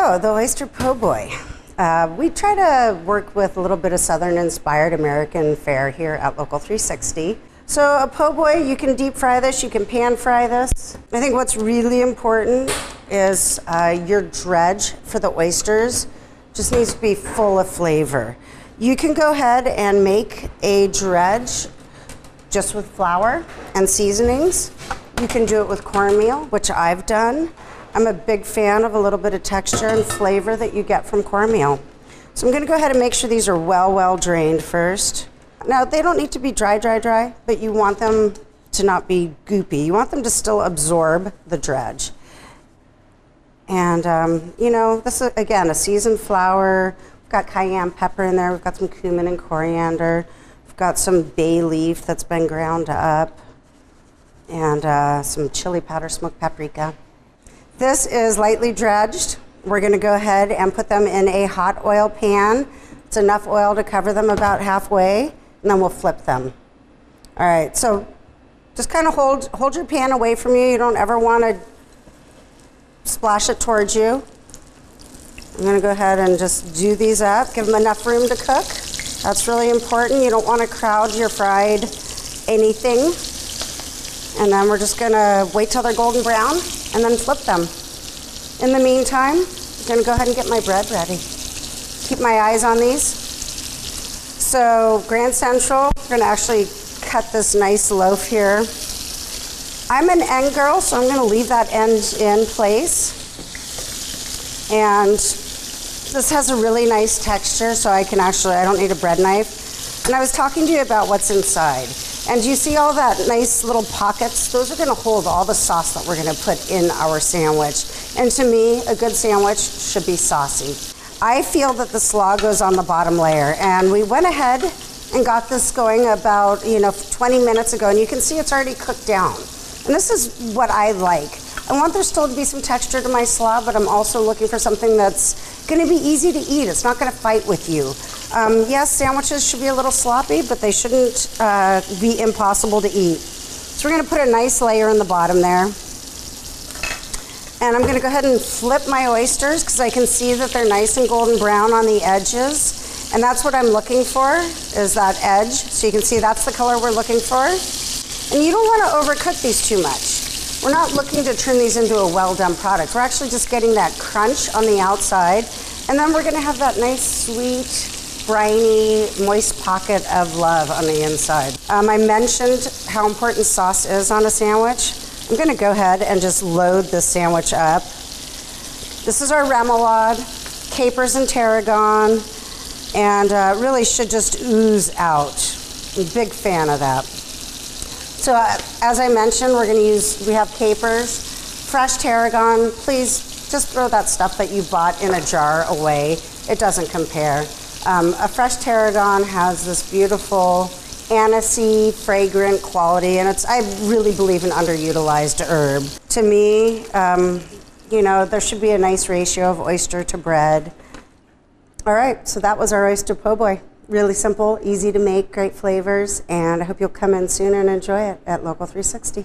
So, the Oyster Po'Boy. We try to work with a little bit of Southern-inspired American fare here at Local 360. So, a po' boy, you can deep fry this, you can pan fry this. I think what's really important is your dredge for the oysters just needs to be full of flavor. You can go ahead and make a dredge just with flour and seasonings. You can do it with cornmeal, which I've done. I'm a big fan of a little bit of texture and flavor that you get from cornmeal. So I'm going to go ahead and make sure these are well drained first. Now, they don't need to be dry, but you want them to not be goopy. You want them to still absorb the dredge. And, you know, this is, again, a seasoned flour. We've got cayenne pepper in there. We've got some cumin and coriander. We've got some bay leaf that's been ground up. And some chili powder, smoked paprika. This is lightly dredged. We're going to go ahead and put them in a hot oil pan. It's enough oil to cover them about halfway, and then we'll flip them. All right, so just kind of hold your pan away from you. You don't ever want to splash it towards you. I'm going to go ahead and just do these up, give them enough room to cook. That's really important. You don't want to crowd your fried anything. And then we're just going to wait till they're golden brown and then flip them. In the meantime, I'm going to go ahead and get my bread ready. Keep my eyes on these. So Grand Central, we're going to actually cut this nice loaf here. I'm an end girl, so I'm going to leave that end in place. And this has a really nice texture, so I don't need a bread knife. And I was talking to you about what's inside. And you see all that nice little pockets? Those are going to hold all the sauce that we're going to put in our sandwich. And to me, a good sandwich should be saucy. I feel that the slaw goes on the bottom layer. And we went ahead and got this going about 20 minutes ago. And you can see it's already cooked down. And this is what I like. I want there still to be some texture to my slaw, but I'm also looking for something that's going to be easy to eat. It's not going to fight with you. Yes, sandwiches should be a little sloppy, but they shouldn't be impossible to eat. So we're going to put a nice layer in the bottom there. And I'm going to go ahead and flip my oysters because I can see that they're nice and golden brown on the edges. And that's what I'm looking for, is that edge. So you can see that's the color we're looking for. And you don't want to overcook these too much. We're not looking to turn these into a well-done product. We're actually just getting that crunch on the outside. And then we're going to have that nice, sweet, briny, moist pocket of love on the inside. I mentioned how important sauce is on a sandwich. I'm going to go ahead and just load this sandwich up. This is our remoulade, capers and tarragon, and really should just ooze out. I'm a big fan of that. So as I mentioned, we have capers, fresh tarragon. Please just throw that stuff that you bought in a jar away. It doesn't compare. A fresh tarragon has this beautiful anisey, fragrant quality, and I really believe an underutilized herb. To me, there should be a nice ratio of oyster to bread. All right, so that was our Oyster Po'Boy. Really simple, easy to make, great flavors, and I hope you'll come in soon and enjoy it at Local 360.